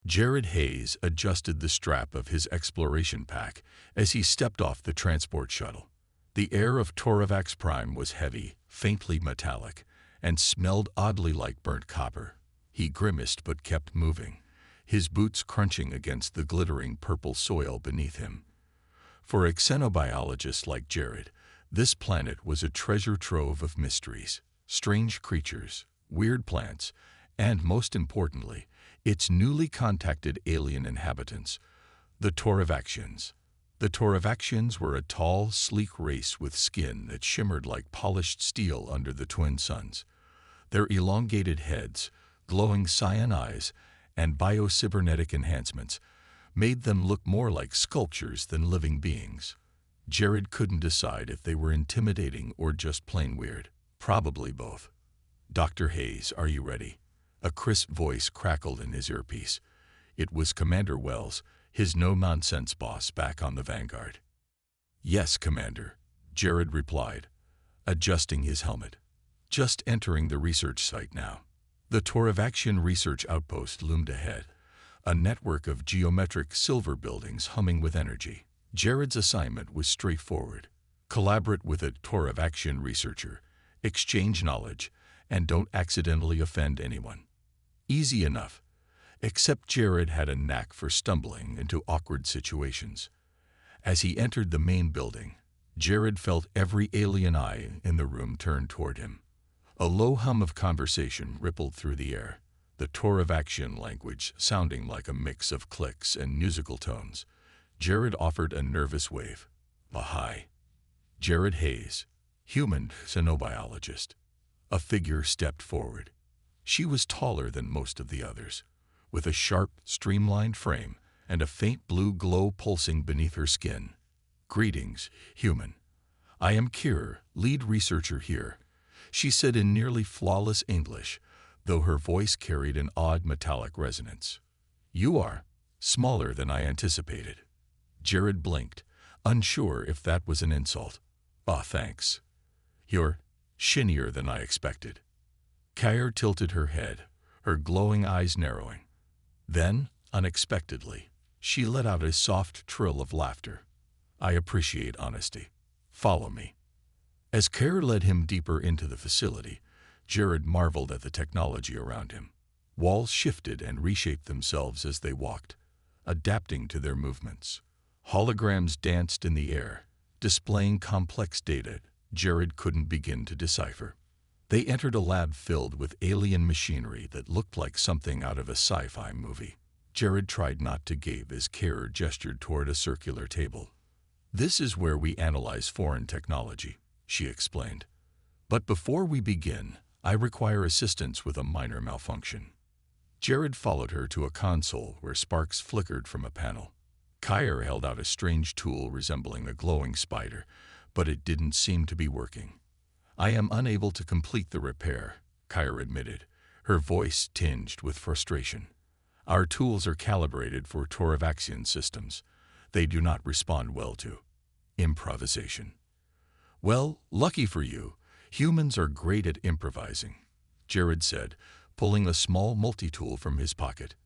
Jared Hayes adjusted the strap of his exploration pack as he stepped off the transport shuttle. The air of Toravax Prime was heavy, faintly metallic, and smelled oddly like burnt copper. He grimaced but kept moving, his boots crunching against the glittering purple soil beneath him. For a xenobiologist like Jared, this planet was a treasure trove of mysteries, strange creatures, weird plants, and, most importantly, its newly contacted alien inhabitants, the Toravaxians. The Toravaxians were a tall, sleek race with skin that shimmered like polished steel under the twin suns. Their elongated heads, glowing cyan eyes, and biocybernetic enhancements made them look more like sculptures than living beings. Jared couldn't decide if they were intimidating or just plain weird. Probably both. "Dr. Hayes, are you ready?" A crisp voice crackled in his earpiece. It was Commander Wells, his no-nonsense boss back on the Vanguard. "Yes, Commander," Jared replied, adjusting his helmet. "Just entering the research site now." The Toravaxian research outpost loomed ahead, a network of geometric silver buildings humming with energy. Jared's assignment was straightforward. Collaborate with a Toravaxian researcher, exchange knowledge, and don't accidentally offend anyone. Easy enough, except Jared had a knack for stumbling into awkward situations. As he entered the main building, Jared felt every alien eye in the room turn toward him. A low hum of conversation rippled through the air, the Toravaxian language sounding like a mix of clicks and musical tones. Jared offered a nervous wave. "Hi." Jared Hayes, human xenobiologist. A figure stepped forward. She was taller than most of the others, with a sharp, streamlined frame and a faint blue glow pulsing beneath her skin. "Greetings, human. I am Kira, lead researcher here," she said in nearly flawless English, though her voice carried an odd metallic resonance. "You are smaller than I anticipated." Jared blinked, unsure if that was an insult. Thanks. "You're skinnier than I expected." Kira tilted her head, her glowing eyes narrowing. Then, unexpectedly, she let out a soft trill of laughter. "I appreciate honesty. Follow me." As Kira led him deeper into the facility, Jared marveled at the technology around him. Walls shifted and reshaped themselves as they walked, adapting to their movements. Holograms danced in the air, displaying complex data Jared couldn't begin to decipher. They entered a lab filled with alien machinery that looked like something out of a sci-fi movie. Jared tried not to gape as Kira gestured toward a circular table. "This is where we analyze foreign technology," she explained. "But before we begin, I require assistance with a minor malfunction." Jared followed her to a console where sparks flickered from a panel. Kira held out a strange tool resembling a glowing spider, but it didn't seem to be working. "I am unable to complete the repair," Kira admitted, her voice tinged with frustration. "Our tools are calibrated for Toravaxian systems. They do not respond well to improvisation." "Well, lucky for you, humans are great at improvising," Jared said, pulling a small multi-tool from his pocket.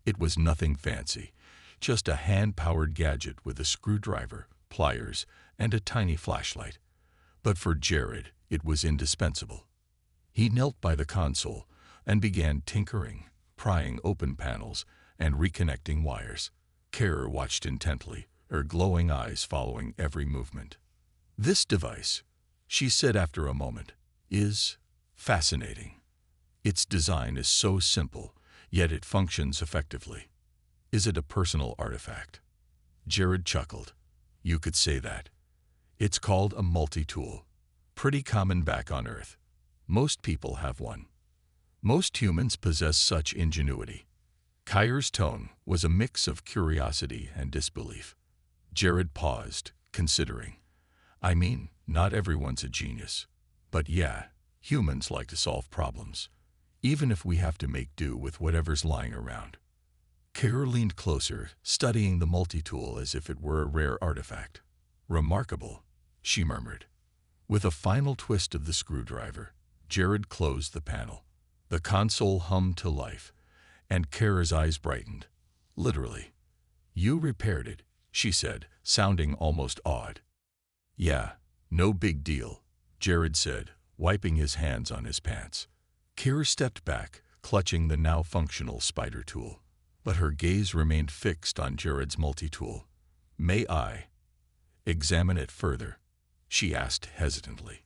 It was nothing fancy, just a hand-powered gadget with a screwdriver, pliers, and a tiny flashlight. But for Jared, it was indispensable. He knelt by the console and began tinkering, prying open panels and reconnecting wires. Kira watched intently, her glowing eyes following every movement. "This device," she said after a moment, "is fascinating. Its design is so simple, yet it functions effectively." "Is it a personal artifact?" Jared chuckled. "You could say that. It's called a multi-tool. Pretty common back on Earth. Most people have one. Most humans possess such ingenuity." Kira's tone was a mix of curiosity and disbelief. Jared paused, considering. "I mean, not everyone's a genius. But yeah, humans like to solve problems, even if we have to make do with whatever's lying around." Kira leaned closer, studying the multi-tool as if it were a rare artifact. "Remarkable," she murmured. With a final twist of the screwdriver, Jared closed the panel. The console hummed to life, and Kira's eyes brightened. Literally. You repaired it, she said, sounding almost awed. Yeah, no big deal, Jared said, wiping his hands on his pants. Kira stepped back, clutching the now functional spider tool. But her gaze remained fixed on Jared's multi-tool. May I examine it further? She asked hesitantly.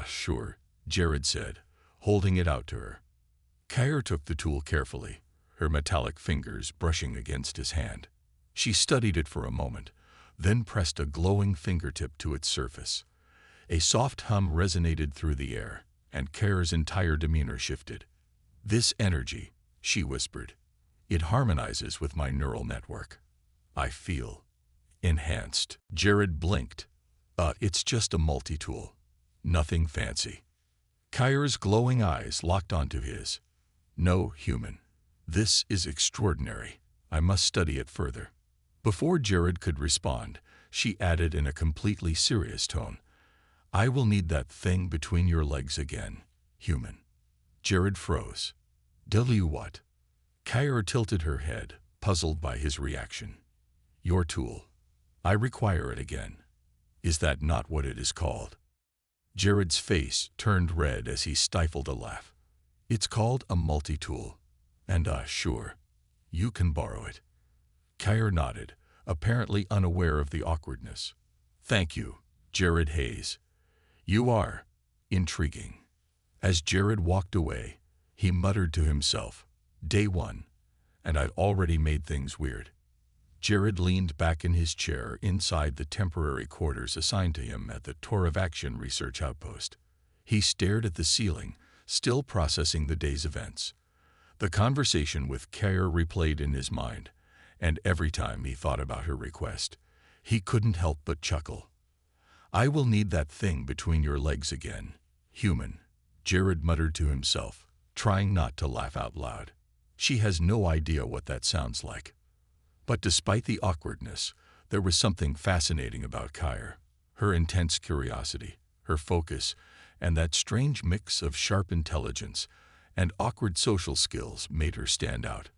Sure, Jared said, holding it out to her. Kira took the tool carefully, her metallic fingers brushing against his hand. She studied it for a moment, then pressed a glowing fingertip to its surface. A soft hum resonated through the air, and Kira's entire demeanor shifted. This energy, she whispered. It harmonizes with my neural network. I feel enhanced. Jared blinked. It's just a multi-tool. Nothing fancy. Kira's glowing eyes locked onto his. No, human. This is extraordinary. I must study it further. Before Jared could respond, she added in a completely serious tone. I will need that thing between your legs again, human. Jared froze. Tell you what? Kira tilted her head, puzzled by his reaction. Your tool. I require it again. Is that not what it is called? Jared's face turned red as he stifled a laugh. It's called a multi-tool. And sure, you can borrow it. Kira nodded, apparently unaware of the awkwardness. Thank you, Jared Hayes. You are intriguing. As Jared walked away, he muttered to himself, Day one, and I'd already made things weird. Jared leaned back in his chair inside the temporary quarters assigned to him at the Toravaction Research Outpost. He stared at the ceiling, still processing the day's events. The conversation with Kira replayed in his mind, and every time he thought about her request, he couldn't help but chuckle. I will need that thing between your legs again, human, Jared muttered to himself, trying not to laugh out loud. She has no idea what that sounds like. But despite the awkwardness, there was something fascinating about Kira. Her intense curiosity, her focus, and that strange mix of sharp intelligence and awkward social skills made her stand out.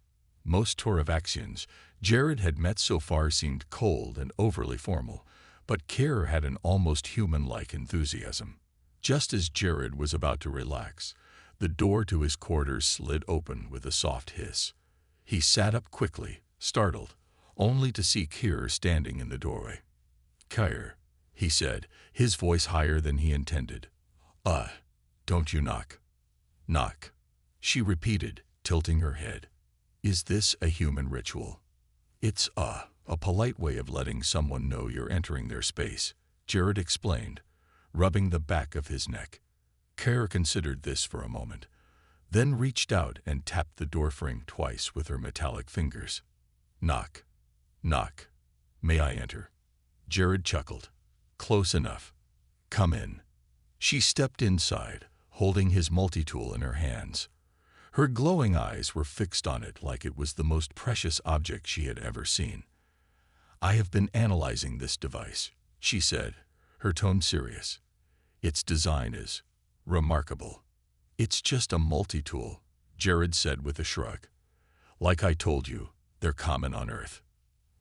Most Toravaxians Jared had met so far seemed cold and overly formal, but Kira had an almost human-like enthusiasm. Just as Jared was about to relax, the door to his quarters slid open with a soft hiss. He sat up quickly, startled, only to see Kira standing in the doorway. Kira, he said, his voice higher than he intended. Don't you knock. Knock, she repeated, tilting her head. Is this a human ritual? It's a polite way of letting someone know you're entering their space, Jared explained, rubbing the back of his neck. Kira considered this for a moment, then reached out and tapped the doorframe twice with her metallic fingers. Knock. Knock. May I enter? Jared chuckled. Close enough. Come in. She stepped inside, holding his multi-tool in her hands. Her glowing eyes were fixed on it like it was the most precious object she had ever seen. I have been analyzing this device, she said, her tone serious. Its design is remarkable. It's just a multi-tool, Jared said with a shrug. Like I told you, they're common on Earth.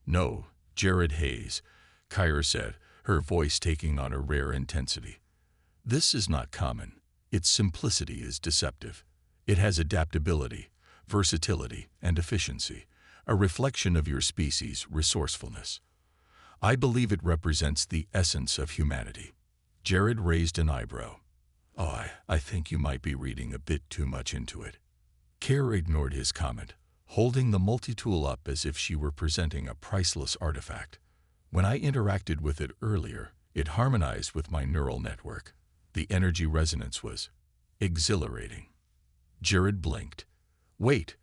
No, Jared Hayes, Kira said, her voice taking on a rare intensity. This is not common. Its simplicity is deceptive. It has adaptability, versatility, and efficiency, a reflection of your species' resourcefulness. I believe it represents the essence of humanity. Jared raised an eyebrow. I think you might be reading a bit too much into it. Kira ignored his comment, holding the multi-tool up as if she were presenting a priceless artifact. When I interacted with it earlier, it harmonized with my neural network. The energy resonance was exhilarating. Jared blinked. Wait,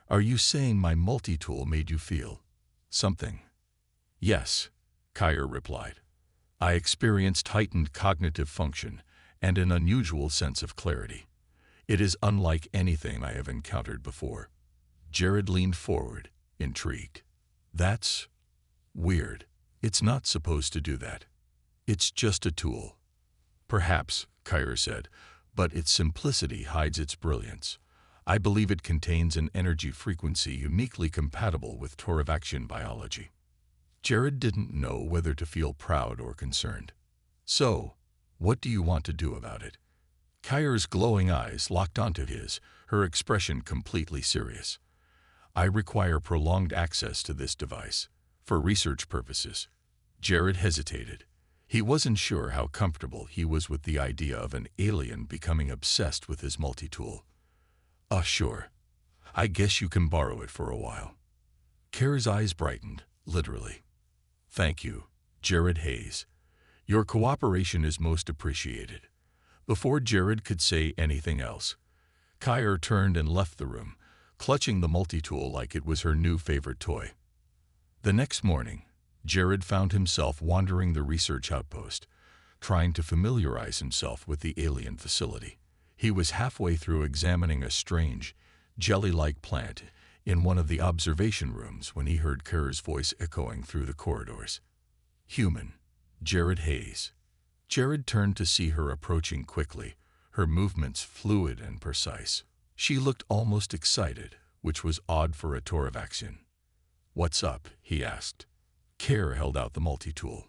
are you saying my multi-tool made you feel something? Yes, Kira replied. I experienced heightened cognitive function and an unusual sense of clarity. It is unlike anything I have encountered before. Jared leaned forward, intrigued. That's weird. It's not supposed to do that. It's just a tool. Perhaps, Kira said, but its simplicity hides its brilliance. I believe it contains an energy frequency uniquely compatible with Toravaxian biology. Jared didn't know whether to feel proud or concerned. So, what do you want to do about it? Kyra's glowing eyes locked onto his, her expression completely serious. I require prolonged access to this device, for research purposes. Jared hesitated. He wasn't sure how comfortable he was with the idea of an alien becoming obsessed with his multi-tool. Sure. I guess you can borrow it for a while. Kyra's eyes brightened, literally. Thank you, Jared Hayes. Your cooperation is most appreciated. Before Jared could say anything else, Kyra turned and left the room, clutching the multi-tool like it was her new favorite toy. The next morning, Jared found himself wandering the research outpost, trying to familiarize himself with the alien facility. He was halfway through examining a strange, jelly-like plant in one of the observation rooms when he heard Kyra's voice echoing through the corridors. Human, Jared Hayes. Jared turned to see her approaching quickly, her movements fluid and precise. She looked almost excited, which was odd for a Toravaxian. What's up? He asked. Kyra held out the multi-tool.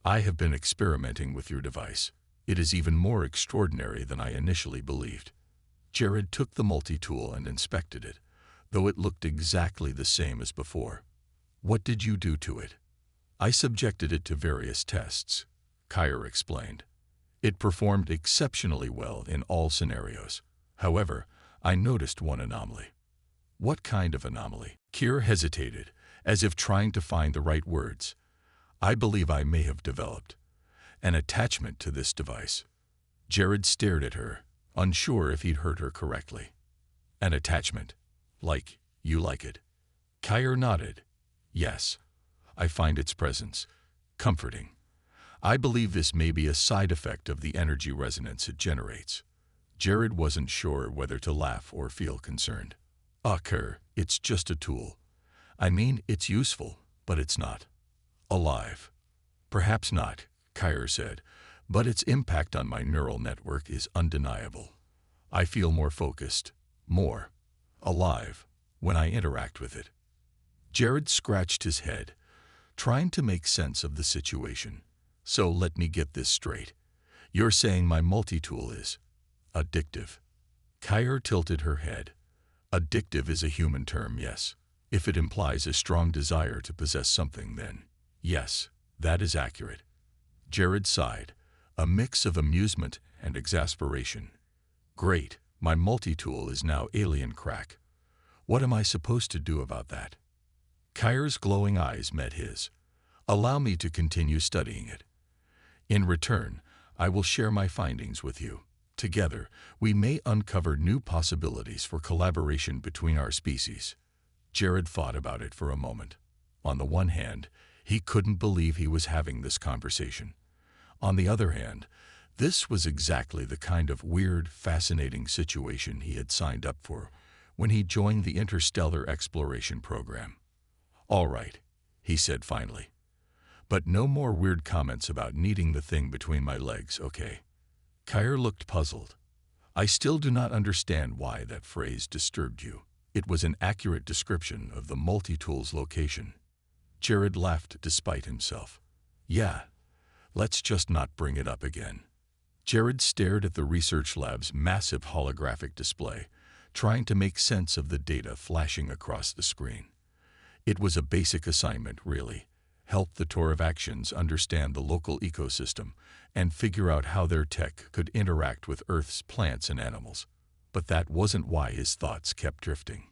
I have been experimenting with your device. It is even more extraordinary than I initially believed. Jared took the multi-tool and inspected it, though it looked exactly the same as before. What did you do to it? I subjected it to various tests, Kyra explained. It performed exceptionally well in all scenarios. However, I noticed one anomaly. What kind of anomaly? Kyra hesitated, as if trying to find the right words. I believe I may have developed an attachment to this device. Jared stared at her, unsure if he'd heard her correctly. An attachment? Like, you like it? Kyra nodded. Yes, I find its presence comforting. I believe this may be a side effect of the energy resonance it generates. Jared wasn't sure whether to laugh or feel concerned. Kyra, it's just a tool. I mean, it's useful, but it's not alive. Perhaps not, Kyra said, but its impact on my neural network is undeniable. I feel more focused, more alive, when I interact with it. Jared scratched his head, trying to make sense of the situation. So let me get this straight. You're saying my multi-tool is addictive. Kyra tilted her head. Addictive is a human term, yes. If it implies a strong desire to possess something, then yes, that is accurate. Jared sighed, a mix of amusement and exasperation. Great, my multi-tool is now alien crack. What am I supposed to do about that? Kyra's glowing eyes met his. Allow me to continue studying it. In return, I will share my findings with you. Together, we may uncover new possibilities for collaboration between our species. Jared thought about it for a moment. On the one hand, he couldn't believe he was having this conversation. On the other hand, this was exactly the kind of weird, fascinating situation he had signed up for when he joined the interstellar exploration program. All right, he said finally. But no more weird comments about needing the thing between my legs, okay? Kyra looked puzzled. I still do not understand why that phrase disturbed you. It was an accurate description of the multi-tool's location. Jared laughed despite himself. Yeah, let's just not bring it up again. Jared stared at the research lab's massive holographic display, trying to make sense of the data flashing across the screen. It was a basic assignment, really. Help the Toravaxians understand the local ecosystem and figure out how their tech could interact with Earth's plants and animals. But that wasn't why his thoughts kept drifting.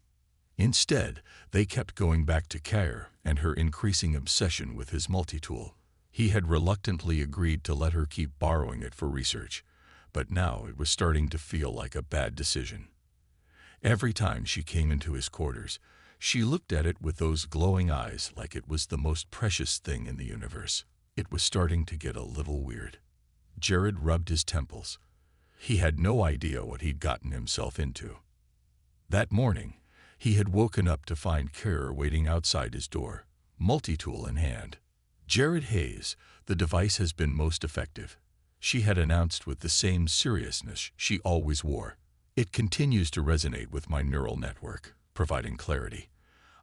Instead, they kept going back to Kyra and her increasing obsession with his multi-tool. He had reluctantly agreed to let her keep borrowing it for research, but now it was starting to feel like a bad decision. Every time she came into his quarters, she looked at it with those glowing eyes like it was the most precious thing in the universe. It was starting to get a little weird. Jared rubbed his temples. He had no idea what he'd gotten himself into. That morning, he had woken up to find Kyra waiting outside his door, multi-tool in hand. Jared Hayes, the device has been most effective, she had announced with the same seriousness she always wore. It continues to resonate with my neural network, providing clarity.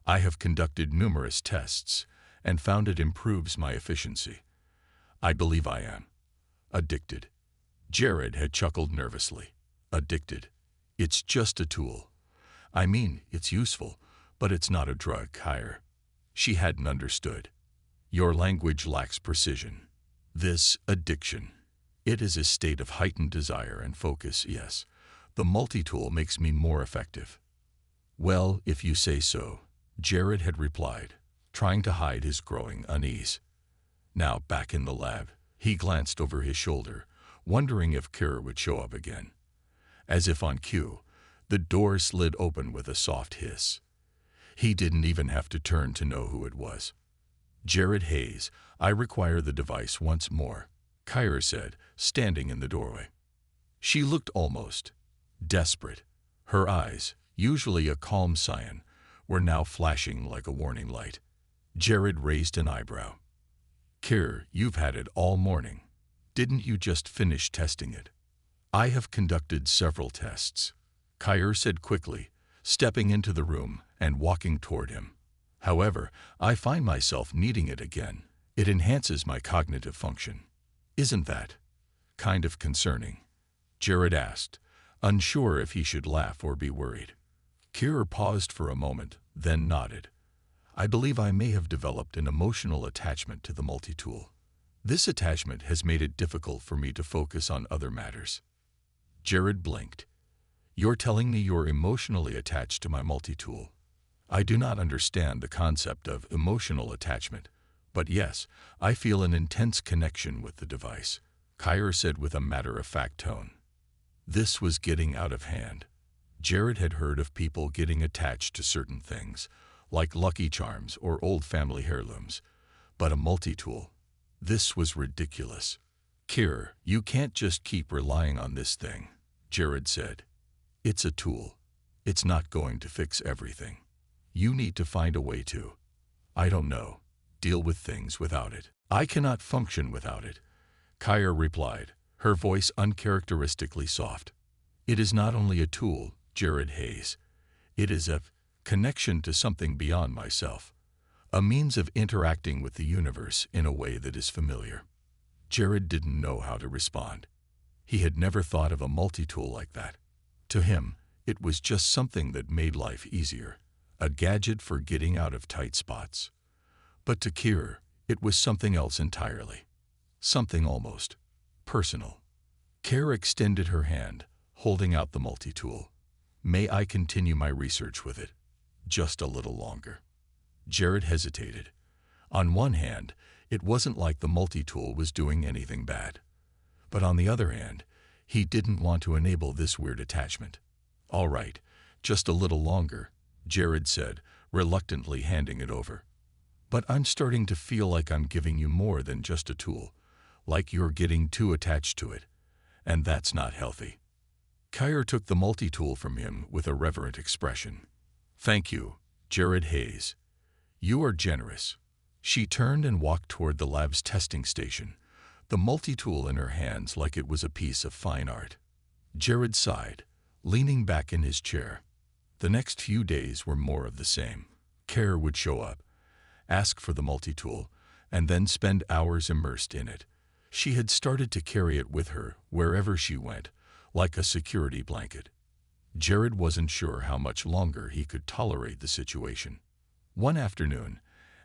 I have conducted numerous tests and found it improves my efficiency. I believe I am addicted. Jared had chuckled nervously. Addicted. It's just a tool. I mean, it's useful, but it's not a drug, Hire. She hadn't understood. Your language lacks precision. This addiction. It is a state of heightened desire and focus, yes. The multi-tool makes me more effective. Well, if you say so, Jared had replied, trying to hide his growing unease. Now back in the lab, he glanced over his shoulder, wondering if Kira would show up again. As if on cue, the door slid open with a soft hiss. He didn't even have to turn to know who it was. Jared Hayes, I require the device once more, Kyra said, standing in the doorway. She looked almost desperate. Her eyes, usually a calm cyan, were now flashing like a warning light. Jared raised an eyebrow. Kyra, you've had it all morning. Didn't you just finish testing it? I have conducted several tests, Kyra said quickly, stepping into the room and walking toward him. However, I find myself needing it again. It enhances my cognitive function. Isn't that kind of concerning? Jared asked, unsure if he should laugh or be worried. Kyra paused for a moment, then nodded. I believe I may have developed an emotional attachment to the multi-tool. This attachment has made it difficult for me to focus on other matters. Jared blinked. You're telling me you're emotionally attached to my multi-tool. I do not understand the concept of emotional attachment, but yes, I feel an intense connection with the device, Kyra said with a matter-of-fact tone. This was getting out of hand. Jared had heard of people getting attached to certain things, like Lucky Charms or old family heirlooms, but a multi-tool. This was ridiculous. Kyra, you can't just keep relying on this thing, Jared said. It's a tool. It's not going to fix everything. You need to find a way to, I don't know, deal with things without it. I cannot function without it, Kyra replied, her voice uncharacteristically soft. It is not only a tool, Jared Hayes. It is a connection to something beyond myself, a means of interacting with the universe in a way that is familiar. Jared didn't know how to respond. He had never thought of a multi-tool like that. To him, it was just something that made life easier, a gadget for getting out of tight spots. But to Kyra, it was something else entirely. Something almost personal. Kyra extended her hand, holding out the multi-tool. May I continue my research with it? Just a little longer. Jared hesitated. On one hand, it wasn't like the multi-tool was doing anything bad. But on the other hand, he didn't want to enable this weird attachment. All right, just a little longer, Jared said, reluctantly handing it over. But I'm starting to feel like I'm giving you more than just a tool, like you're getting too attached to it, and that's not healthy. Kyra took the multi-tool from him with a reverent expression. Thank you, Jared Hayes. You are generous. She turned and walked toward the lab's testing station, the multi-tool in her hands like it was a piece of fine art. Jared sighed, leaning back in his chair. The next few days were more of the same. Kyra would show up, ask for the multi-tool, and then spend hours immersed in it. She had started to carry it with her wherever she went, like a security blanket. Jared wasn't sure how much longer he could tolerate the situation. One afternoon,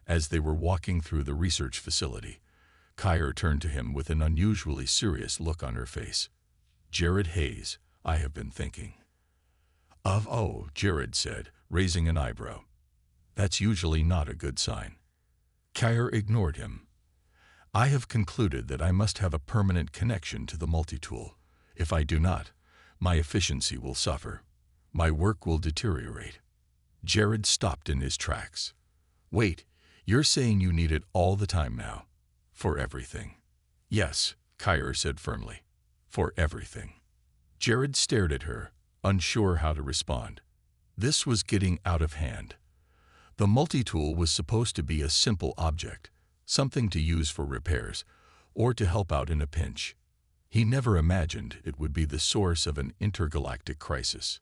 as they were walking through the research facility, Kyra turned to him with an unusually serious look on her face. Jared Hayes, I have been thinking. Oh, Jared said, raising an eyebrow. That's usually not a good sign. Kyra ignored him. I have concluded that I must have a permanent connection to the multi-tool. If I do not, my efficiency will suffer. My work will deteriorate. Jared stopped in his tracks. Wait, you're saying you need it all the time now? For everything? Yes, Kyra said firmly. For everything. Jared stared at her, unsure how to respond. This was getting out of hand. The multi-tool was supposed to be a simple object, something to use for repairs, or to help out in a pinch. He never imagined it would be the source of an intergalactic crisis.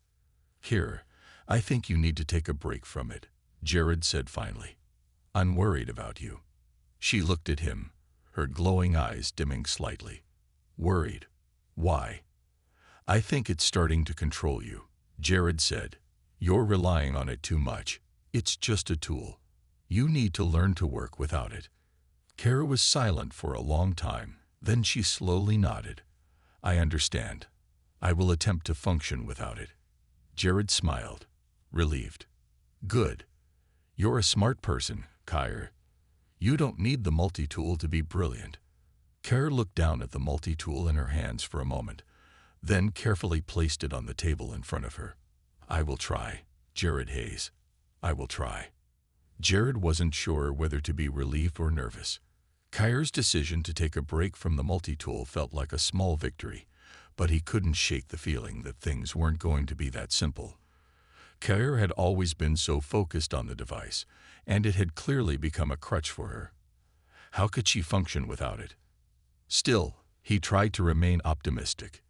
"Here, I think you need to take a break from it," Jared said finally. "I'm worried about you." She looked at him, her glowing eyes dimming slightly. "Worried? Why?" "I think it's starting to control you," Jared said. "You're relying on it too much. It's just a tool. You need to learn to work without it." Kara was silent for a long time, then she slowly nodded. "I understand. I will attempt to function without it." Jared smiled, relieved. "Good. You're a smart person, Kara. You don't need the multi-tool to be brilliant." Kara looked down at the multi-tool in her hands for a moment, then carefully placed it on the table in front of her. "I will try, Jared Hayes. I will try." Jared wasn't sure whether to be relieved or nervous. Kara's decision to take a break from the multi-tool felt like a small victory, but he couldn't shake the feeling that things weren't going to be that simple. Kara had always been so focused on the device, and it had clearly become a crutch for her. How could she function without it? Still, he tried to remain optimistic.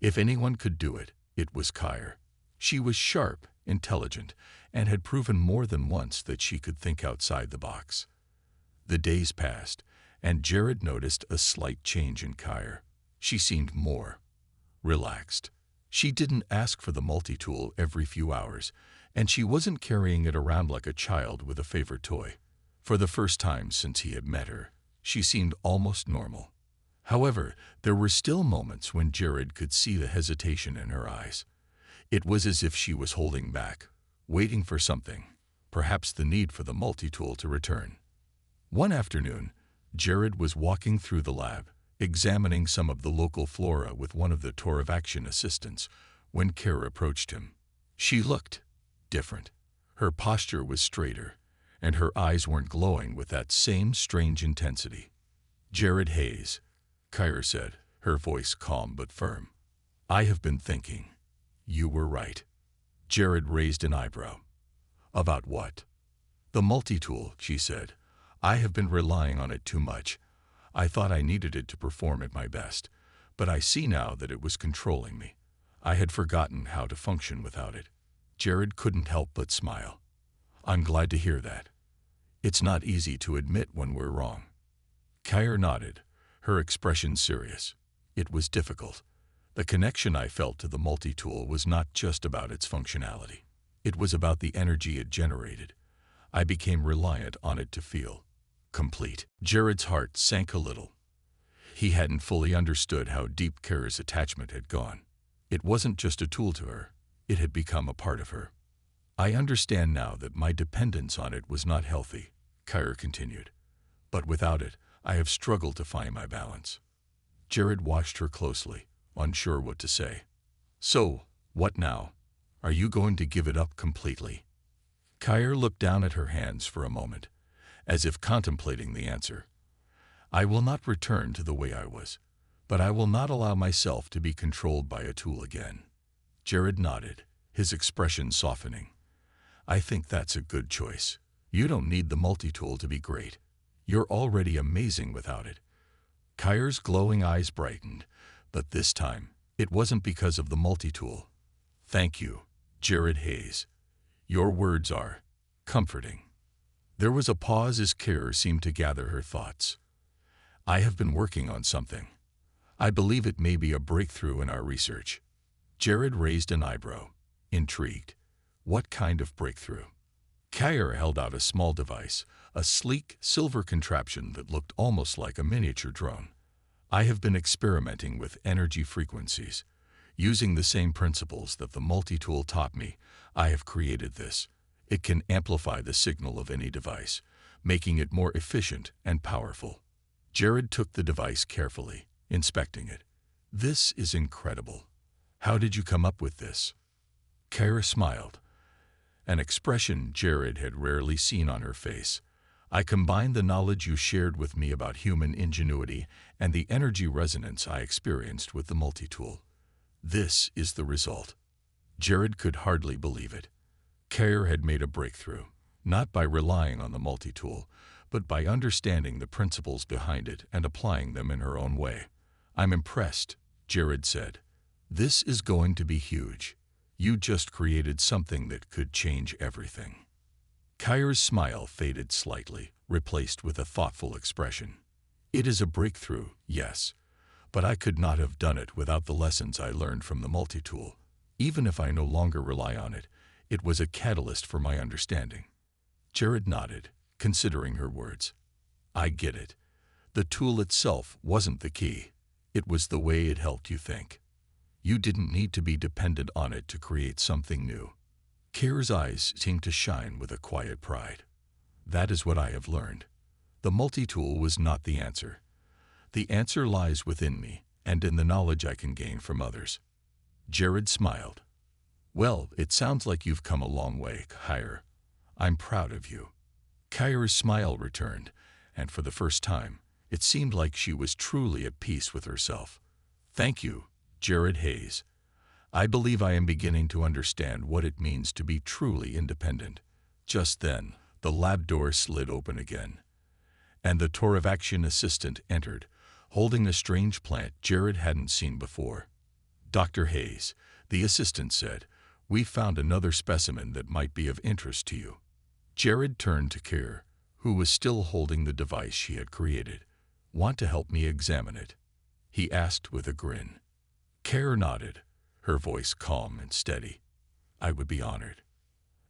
If anyone could do it, it was Kara. She was sharp, intelligent, and had proven more than once that she could think outside the box. The days passed, and Jared noticed a slight change in Kara. She seemed more relaxed. She didn't ask for the multi-tool every few hours, and she wasn't carrying it around like a child with a favorite toy. For the first time since he had met her, she seemed almost normal. However, there were still moments when Jared could see the hesitation in her eyes. It was as if she was holding back, waiting for something, perhaps the need for the multi-tool to return. One afternoon, Jared was walking through the lab, examining some of the local flora with one of the Tour of Action assistants, when Kara approached him. She looked different. Her posture was straighter, and her eyes weren't glowing with that same strange intensity. "Jared Hayes," Kara said, her voice calm but firm. "I have been thinking. You were right." Jared raised an eyebrow. "About what?" "The multi-tool," she said. "I have been relying on it too much. I thought I needed it to perform at my best, but I see now that it was controlling me. I had forgotten how to function without it." Jared couldn't help but smile. "I'm glad to hear that. It's not easy to admit when we're wrong." Kara nodded, her expression serious. "It was difficult. The connection I felt to the multi-tool was not just about its functionality. It was about the energy it generated. I became reliant on it to feel complete." Jared's heart sank a little. He hadn't fully understood how deep Kara's attachment had gone. It wasn't just a tool to her. It had become a part of her. "I understand now that my dependence on it was not healthy," Kara continued. "But without it, I have struggled to find my balance." Jared watched her closely, unsure what to say. "So, what now? Are you going to give it up completely?" Kara looked down at her hands for a moment, as if contemplating the answer. "I will not return to the way I was, but I will not allow myself to be controlled by a tool again." Jared nodded, his expression softening. "I think that's a good choice. You don't need the multi-tool to be great. You're already amazing without it." Kara's glowing eyes brightened, but this time, it wasn't because of the multi-tool. "Thank you, Jared Hayes. Your words are comforting." There was a pause as Kara seemed to gather her thoughts. "I have been working on something. I believe it may be a breakthrough in our research." Jared raised an eyebrow, intrigued. "What kind of breakthrough?" Kara held out a small device, a sleek silver contraption that looked almost like a miniature drone. "I have been experimenting with energy frequencies. Using the same principles that the multi-tool taught me, I have created this. It can amplify the signal of any device, making it more efficient and powerful." Jared took the device carefully, inspecting it. "This is incredible. How did you come up with this?" Kara smiled, an expression Jared had rarely seen on her face. "I combined the knowledge you shared with me about human ingenuity and the energy resonance I experienced with the multi-tool. This is the result." Jared could hardly believe it. Kara had made a breakthrough, not by relying on the multi-tool, but by understanding the principles behind it and applying them in her own way. I'm impressed, Jared said. This is going to be huge. You just created something that could change everything. Kyra's smile faded slightly, replaced with a thoughtful expression. It is a breakthrough, yes, but I could not have done it without the lessons I learned from the multi-tool. Even if I no longer rely on it, it was a catalyst for my understanding. Jared nodded, considering her words. I get it. The tool itself wasn't the key. It was the way it helped you think. You didn't need to be dependent on it to create something new. Kyra's eyes seemed to shine with a quiet pride. That is what I have learned. The multi-tool was not the answer. The answer lies within me and in the knowledge I can gain from others. Jared smiled. Well, it sounds like you've come a long way, Kyra. I'm proud of you. Kyra's smile returned, and for the first time, it seemed like she was truly at peace with herself. Thank you, Jared Hayes. I believe I am beginning to understand what it means to be truly independent. Just then, the lab door slid open again, and the Toravaction assistant entered, holding a strange plant Jared hadn't seen before. Dr. Hayes, the assistant said, we found another specimen that might be of interest to you. Jared turned to Kyra, who was still holding the device she had created. Want to help me examine it? He asked with a grin. Kyra nodded, her voice calm and steady. I would be honored.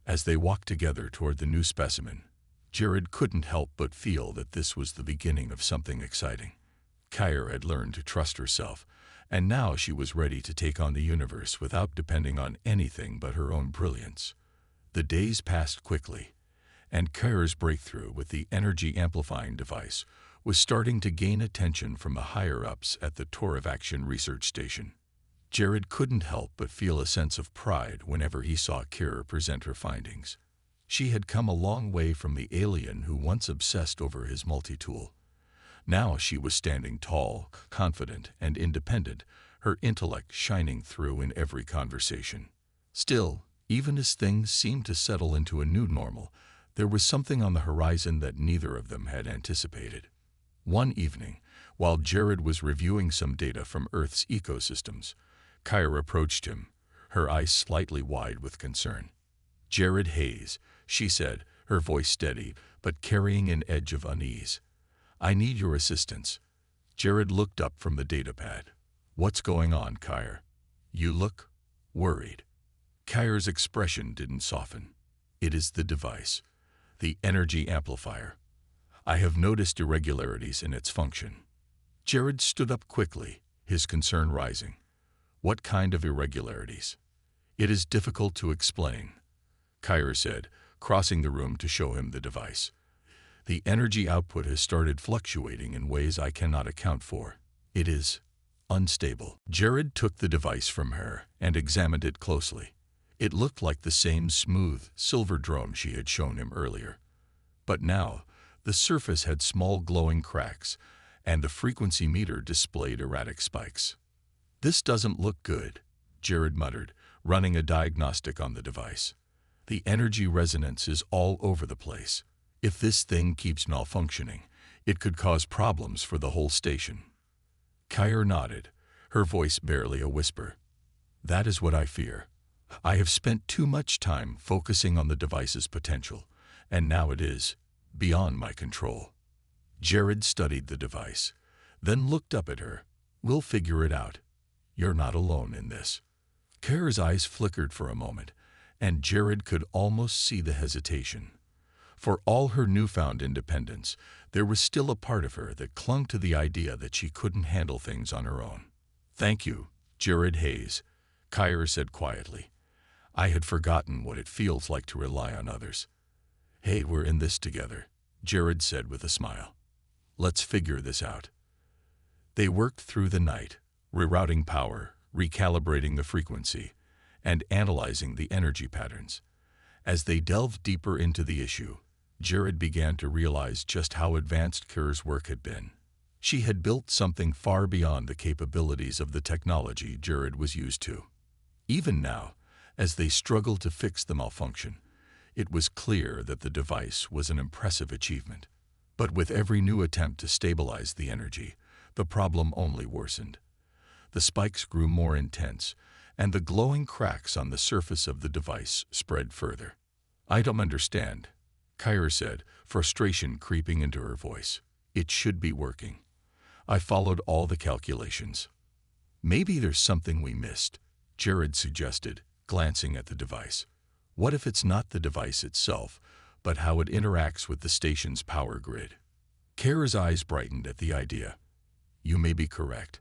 As they walked together toward the new specimen, Jared couldn't help but feel that this was the beginning of something exciting. Kyra had learned to trust herself, and now she was ready to take on the universe without depending on anything but her own brilliance. The days passed quickly, and Kyra's breakthrough with the energy-amplifying device was starting to gain attention from the higher-ups at the Toravaction research station. Jared couldn't help but feel a sense of pride whenever he saw Kyra present her findings. She had come a long way from the alien who once obsessed over his multi-tool. Now she was standing tall, confident, and independent, her intellect shining through in every conversation. Still, even as things seemed to settle into a new normal, there was something on the horizon that neither of them had anticipated. One evening, while Jared was reviewing some data from Earth's ecosystems, Kyra approached him, her eyes slightly wide with concern. Jared Hayes, she said, her voice steady, but carrying an edge of unease. I need your assistance. Jared looked up from the datapad. What's going on, Kyra? You look worried. Kyra's expression didn't soften. It is the device, the energy amplifier. I have noticed irregularities in its function. Jared stood up quickly, his concern rising. What kind of irregularities? It is difficult to explain, Kyra said, crossing the room to show him the device. The energy output has started fluctuating in ways I cannot account for. It is unstable. Jared took the device from her and examined it closely. It looked like the same smooth, silver dome she had shown him earlier. But now, the surface had small glowing cracks, and the frequency meter displayed erratic spikes. This doesn't look good, Jared muttered, running a diagnostic on the device. The energy resonance is all over the place. If this thing keeps malfunctioning, it could cause problems for the whole station. Kyra nodded, her voice barely a whisper. That is what I fear. I have spent too much time focusing on the device's potential, and now it is beyond my control. Jared studied the device, then looked up at her. We'll figure it out. You're not alone in this. Kyra's eyes flickered for a moment, and Jared could almost see the hesitation. For all her newfound independence, there was still a part of her that clung to the idea that she couldn't handle things on her own. Thank you, Jared Hayes, Kyra said quietly. I had forgotten what it feels like to rely on others. Hey, we're in this together, Jared said with a smile. Let's figure this out. They worked through the night, rerouting power, recalibrating the frequency, and analyzing the energy patterns. As they delved deeper into the issue, Jared began to realize just how advanced Kyra's work had been. She had built something far beyond the capabilities of the technology Jared was used to. Even now, as they struggled to fix the malfunction, it was clear that the device was an impressive achievement. But with every new attempt to stabilize the energy, The problem only worsened. The spikes grew more intense, and the glowing cracks on the surface of the device spread further. "I don't understand," Kyra said, frustration creeping into her voice. "It should be working. I followed all the calculations." "Maybe there's something we missed," Jared suggested, glancing at the device. "What if it's not the device itself, but how it interacts with the station's power grid?" Kara's eyes brightened at the idea. "You may be correct.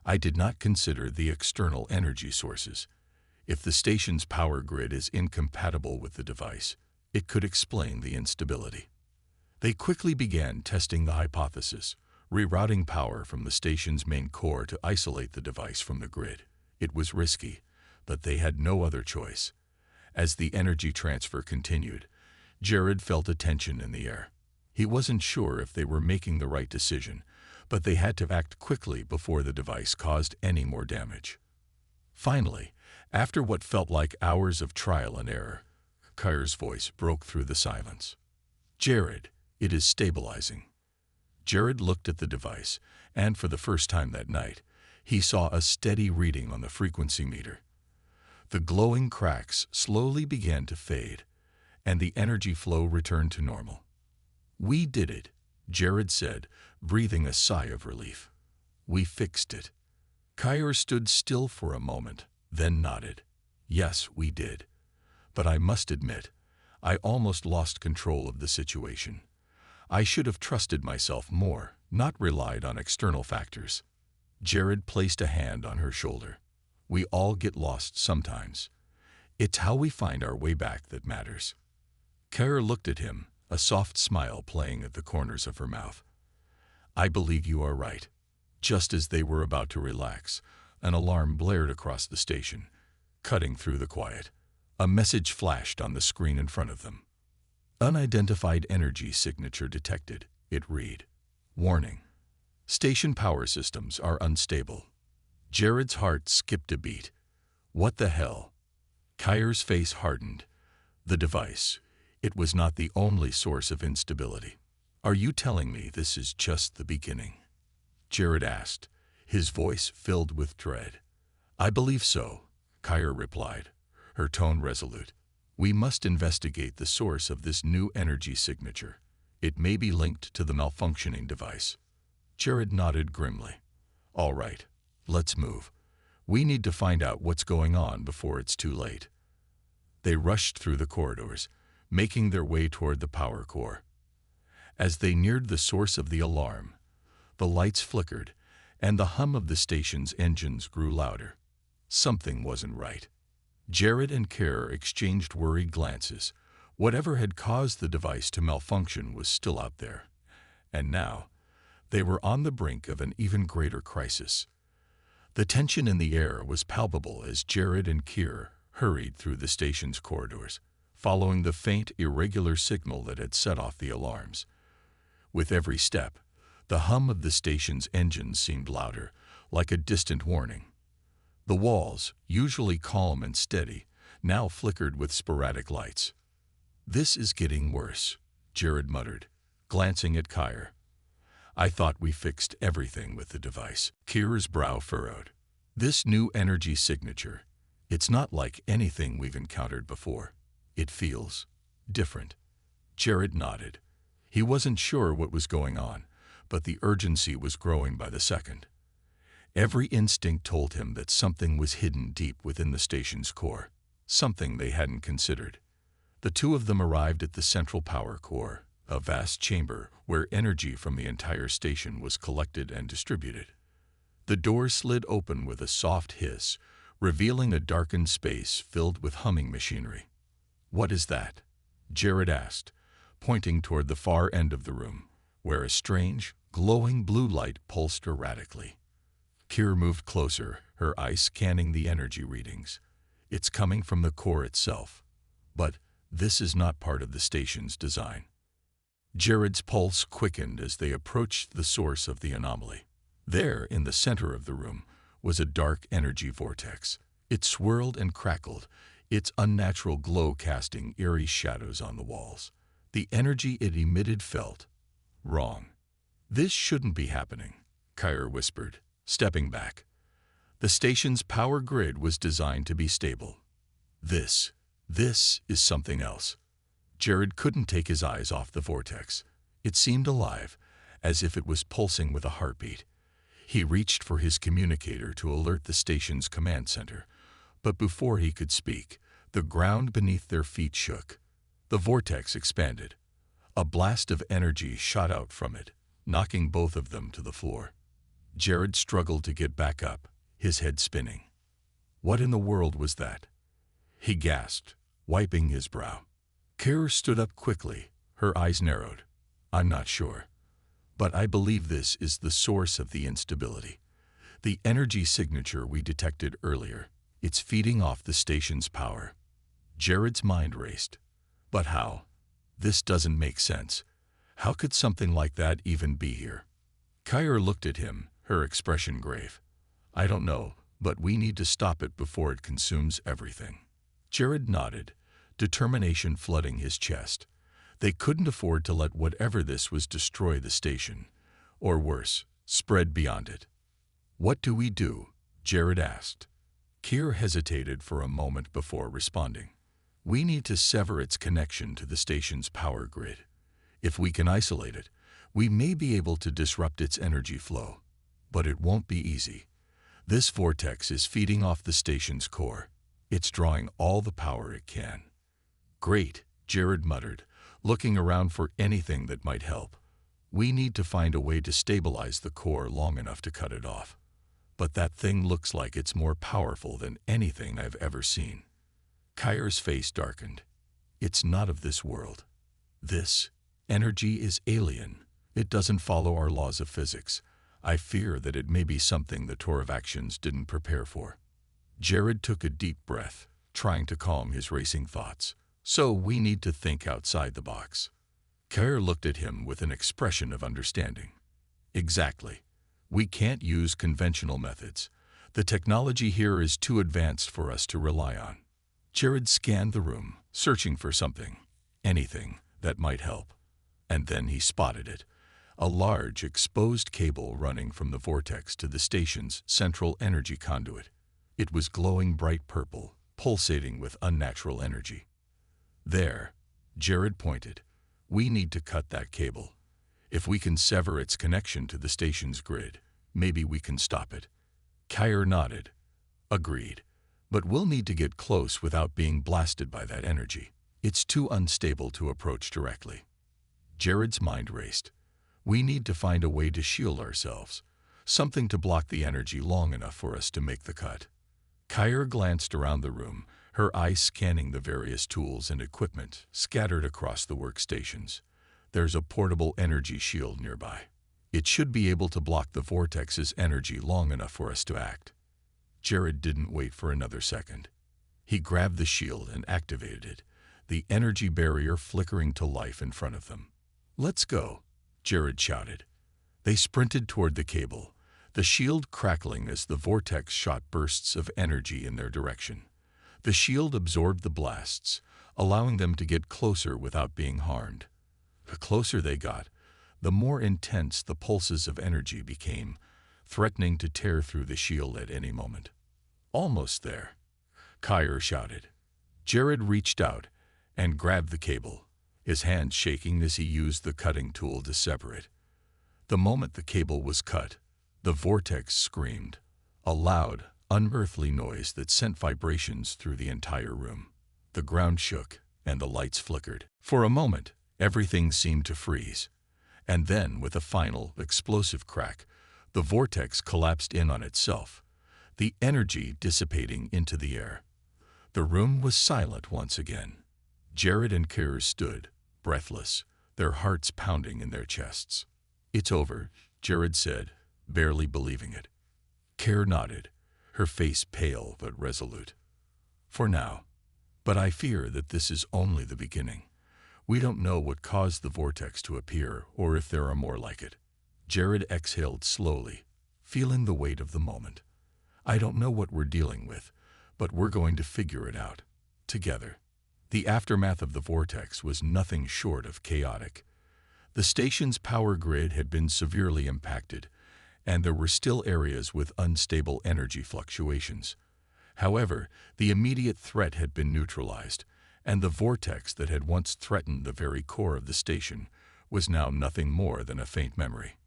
I did not consider the external energy sources. If the station's power grid is incompatible with the device, it could explain the instability." They quickly began testing the hypothesis, rerouting power from the station's main core to isolate the device from the grid. It was risky, but they had no other choice. As the energy transfer continued, Jared felt a tension in the air. He wasn't sure if they were making the right decision, but they had to act quickly before the device caused any more damage. Finally, after what felt like hours of trial and error, Kyra's voice broke through the silence. "Jared, it is stabilizing." Jared looked at the device, and for the first time that night, he saw a steady reading on the frequency meter. The glowing cracks slowly began to fade, and the energy flow returned to normal. "We did it," Jared said, breathing a sigh of relief. "We fixed it." Kyra stood still for a moment, then nodded. "Yes, we did. But I must admit, I almost lost control of the situation. I should have trusted myself more, not relied on external factors." Jared placed a hand on her shoulder. "We all get lost sometimes. It's how we find our way back that matters." Kyra looked at him, a soft smile playing at the corners of her mouth. "I believe you are right." Just as they were about to relax, an alarm blared across the station, cutting through the quiet. A message flashed on the screen in front of them. "Unidentified energy signature detected," it read. "Warning. Station power systems are unstable." Jared's heart skipped a beat. What the hell? Kyra's face hardened. The device. It was not the only source of instability. "Are you telling me this is just the beginning?" Jared asked, his voice filled with dread. "I believe so," Kyra replied, her tone resolute. "We must investigate the source of this new energy signature. It may be linked to the malfunctioning device." Jared nodded grimly. "All right, let's move. We need to find out what's going on before it's too late." They rushed through the corridors, making their way toward the power core. As they neared the source of the alarm, the lights flickered, and the hum of the station's engines grew louder. Something wasn't right. Jared and Kara exchanged worried glances. Whatever had caused the device to malfunction was still out there. And now, they were on the brink of an even greater crisis. The tension in the air was palpable as Jared and Kira hurried through the station's corridors, following the faint, irregular signal that had set off the alarms. With every step, the hum of the station's engines seemed louder, like a distant warning. The walls, usually calm and steady, now flickered with sporadic lights. "This is getting worse," Jared muttered, glancing at Kyra. "I thought we fixed everything with the device." Kira's brow furrowed. "This new energy signature, it's not like anything we've encountered before. It feels different." Jared nodded. He wasn't sure what was going on, but the urgency was growing by the second. Every instinct told him that something was hidden deep within the station's core, something they hadn't considered. The two of them arrived at the central power core, a vast chamber where energy from the entire station was collected and distributed. The door slid open with a soft hiss, revealing a darkened space filled with humming machinery. "What is that?" Jared asked, pointing toward the far end of the room, where a strange, glowing blue light pulsed erratically. Kira moved closer, her eyes scanning the energy readings. "It's coming from the core itself. But this is not part of the station's design." Jared's pulse quickened as they approached the source of the anomaly. There, in the center of the room, was a dark energy vortex. It swirled and crackled, its unnatural glow casting eerie shadows on the walls. The energy it emitted felt wrong. "This shouldn't be happening," Kyra whispered, stepping back. The station's power grid was designed to be stable. This is something else. Jared couldn't take his eyes off the vortex. It seemed alive, as if it was pulsing with a heartbeat. He reached for his communicator to alert the station's command center, but before he could speak, the ground beneath their feet shook. The vortex expanded. A blast of energy shot out from it, knocking both of them to the floor. Jared struggled to get back up, his head spinning. What in the world was that? He gasped, wiping his brow. Kyra stood up quickly, her eyes narrowed. I'm not sure, but I believe this is the source of the instability. The energy signature we detected earlier, it's feeding off the station's power. Jared's mind raced. But how? This doesn't make sense. How could something like that even be here? Kyra looked at him, her expression grave. I don't know, but we need to stop it before it consumes everything. Jared nodded, determination flooding his chest. They couldn't afford to let whatever this was destroy the station, or worse, spread beyond it. What do we do? Jared asked. Kyra hesitated for a moment before responding. We need to sever its connection to the station's power grid. If we can isolate it, we may be able to disrupt its energy flow. But it won't be easy. This vortex is feeding off the station's core. It's drawing all the power it can. Great, Jared muttered, looking around for anything that might help. We need to find a way to stabilize the core long enough to cut it off. But that thing looks like it's more powerful than anything I've ever seen. Kyra's face darkened. It's not of this world. This energy is alien. It doesn't follow our laws of physics. I fear that it may be something the Toravaxians didn't prepare for. Jared took a deep breath, trying to calm his racing thoughts. So we need to think outside the box. Kyra looked at him with an expression of understanding. Exactly. We can't use conventional methods. The technology here is too advanced for us to rely on. Jared scanned the room, searching for something, anything, that might help. And then he spotted it. A large, exposed cable running from the vortex to the station's central energy conduit. It was glowing bright purple, pulsating with unnatural energy. There, Jared pointed. We need to cut that cable. If we can sever its connection to the station's grid, maybe we can stop it. Kyra nodded. Agreed. But we'll need to get close without being blasted by that energy. It's too unstable to approach directly. Jared's mind raced. We need to find a way to shield ourselves, something to block the energy long enough for us to make the cut. Kyra glanced around the room, her eyes scanning the various tools and equipment scattered across the workstations. There's a portable energy shield nearby. It should be able to block the vortex's energy long enough for us to act. Jared didn't wait for another second. He grabbed the shield and activated it, the energy barrier flickering to life in front of them. Let's go, Jared shouted. They sprinted toward the cable, the shield crackling as the vortex shot bursts of energy in their direction. The shield absorbed the blasts, allowing them to get closer without being harmed. The closer they got, the more intense the pulses of energy became, threatening to tear through the shield at any moment. Almost there, Kyra shouted. Jared reached out and grabbed the cable, his hands shaking as he used the cutting tool to sever it. The moment the cable was cut, the vortex screamed, a loud, unearthly noise that sent vibrations through the entire room. The ground shook and the lights flickered. For a moment, everything seemed to freeze. And then, with a final, explosive crack, the vortex collapsed in on itself, the energy dissipating into the air. The room was silent once again. Jared and Kyra stood, breathless, their hearts pounding in their chests. It's over, Jared said, barely believing it. Kyra nodded, her face pale but resolute. For now. But I fear that this is only the beginning. We don't know what caused the vortex to appear or if there are more like it. Jared exhaled slowly, feeling the weight of the moment. I don't know what we're dealing with, but we're going to figure it out. Together. The aftermath of the vortex was nothing short of chaotic. The station's power grid had been severely impacted, and there were still areas with unstable energy fluctuations. However, the immediate threat had been neutralized, and the vortex that had once threatened the very core of the station was now nothing more than a faint memory.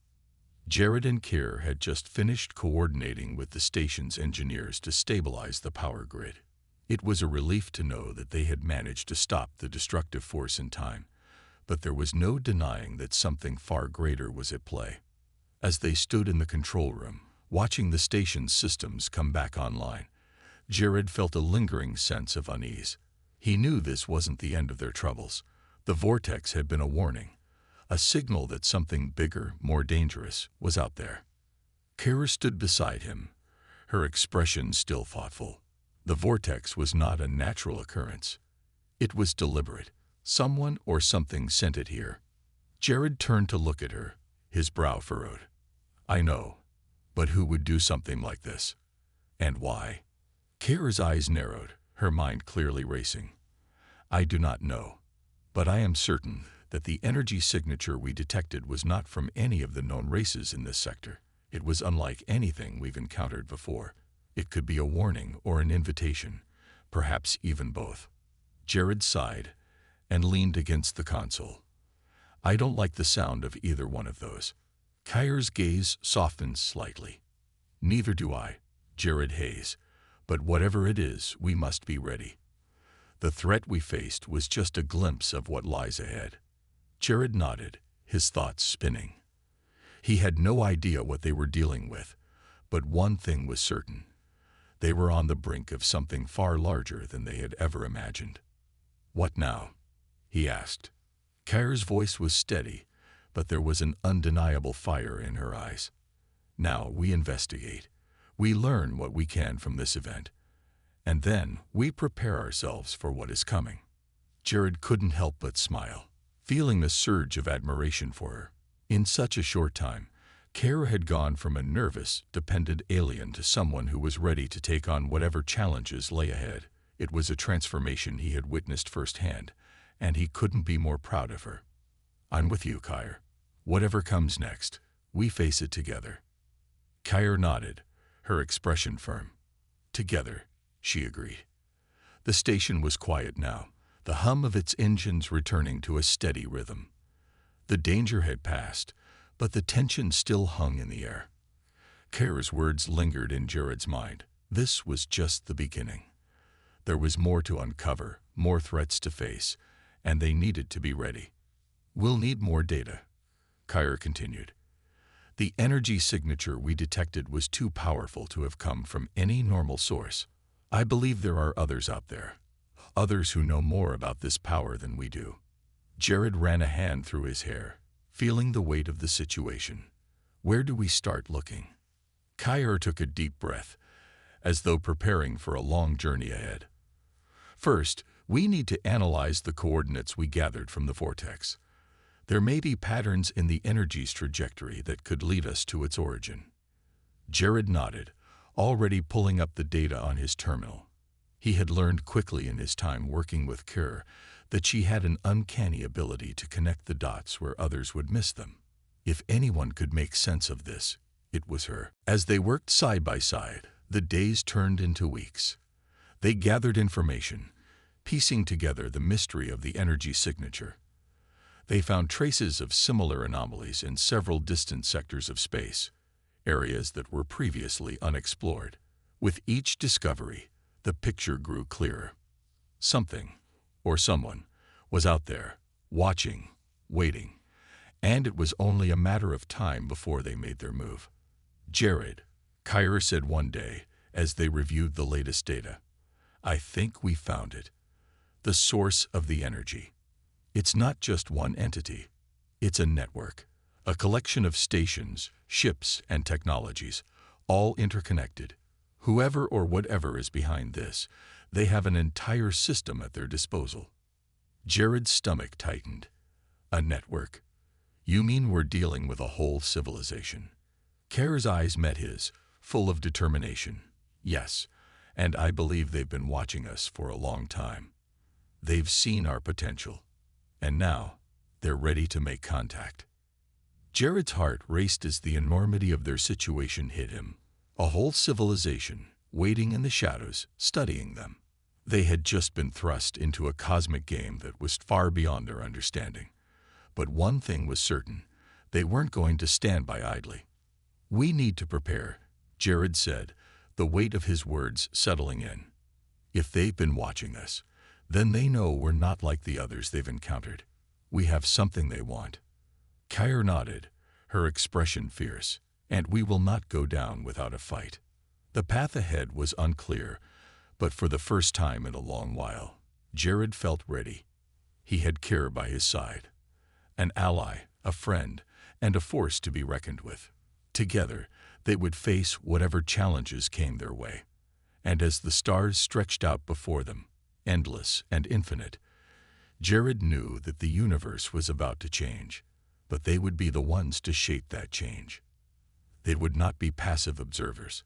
Jared and Keir had just finished coordinating with the station's engineers to stabilize the power grid. It was a relief to know that they had managed to stop the destructive force in time, but there was no denying that something far greater was at play. As they stood in the control room, watching the station's systems come back online, Jared felt a lingering sense of unease. He knew this wasn't the end of their troubles. The vortex had been a warning, a signal that something bigger, more dangerous, was out there. Kara stood beside him, her expression still thoughtful. The vortex was not a natural occurrence. It was deliberate. Someone or something sent it here. Jared turned to look at her, his brow furrowed. I know, but who would do something like this? And why? Kara's eyes narrowed, her mind clearly racing. I do not know, but I am certain that the energy signature we detected was not from any of the known races in this sector. It was unlike anything we've encountered before. It could be a warning or an invitation, perhaps even both. Jared sighed and leaned against the console. I don't like the sound of either one of those. Kyr's gaze softened slightly. Neither do I, Jared Hayes. But whatever it is, we must be ready. The threat we faced was just a glimpse of what lies ahead. Jared nodded, his thoughts spinning. He had no idea what they were dealing with, but one thing was certain. They were on the brink of something far larger than they had ever imagined. What now? He asked. Kyr's voice was steady, but there was an undeniable fire in her eyes. Now we investigate. We learn what we can from this event, and then we prepare ourselves for what is coming. Jared couldn't help but smile, feeling a surge of admiration for her. In such a short time, Kara had gone from a nervous, dependent alien to someone who was ready to take on whatever challenges lay ahead. It was a transformation he had witnessed firsthand, and he couldn't be more proud of her. I'm with you, Kyr. Whatever comes next, we face it together. Kyr nodded, her expression firm. Together, she agreed. The station was quiet now, the hum of its engines returning to a steady rhythm. The danger had passed, but the tension still hung in the air. Kara's words lingered in Jared's mind. This was just the beginning. There was more to uncover, more threats to face, and they needed to be ready. We'll need more data, Kyr continued. The energy signature we detected was too powerful to have come from any normal source. I believe there are others out there, others who know more about this power than we do. Jared ran a hand through his hair, feeling the weight of the situation. Where do we start looking? Kyr took a deep breath, as though preparing for a long journey ahead. First, we need to analyze the coordinates we gathered from the vortex. There may be patterns in the energy's trajectory that could lead us to its origin. Jared nodded, already pulling up the data on his terminal. He had learned quickly in his time working with Kyr that she had an uncanny ability to connect the dots where others would miss them. If anyone could make sense of this, it was her. As they worked side by side, the days turned into weeks. They gathered information, piecing together the mystery of the energy signature. They found traces of similar anomalies in several distant sectors of space, areas that were previously unexplored. With each discovery, the picture grew clearer. Something, or someone, was out there, watching, waiting, and it was only a matter of time before they made their move. Jared, Kyr said one day, as they reviewed the latest data, I think we found it. The source of the energy. It's not just one entity. It's a network, a collection of stations, ships, and technologies, all interconnected. Whoever or whatever is behind this, they have an entire system at their disposal. Jared's stomach tightened. A network? You mean we're dealing with a whole civilization? Kyr's eyes met his, full of determination. Yes, and I believe they've been watching us for a long time. They've seen our potential. And now, they're ready to make contact. Jared's heart raced as the enormity of their situation hit him. A whole civilization, waiting in the shadows, studying them. They had just been thrust into a cosmic game that was far beyond their understanding. But one thing was certain, they weren't going to stand by idly. "We need to prepare," Jared said, the weight of his words settling in. "If they've been watching us, then they know we're not like the others they've encountered. We have something they want." Kyra nodded, her expression fierce, "And we will not go down without a fight." The path ahead was unclear, but for the first time in a long while, Jared felt ready. He had Kyra by his side. An ally, a friend, and a force to be reckoned with. Together, they would face whatever challenges came their way. And as the stars stretched out before them, endless and infinite, Jared knew that the universe was about to change, but they would be the ones to shape that change. They would not be passive observers.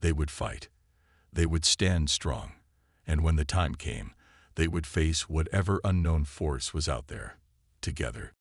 They would fight. They would stand strong, and when the time came, they would face whatever unknown force was out there, together.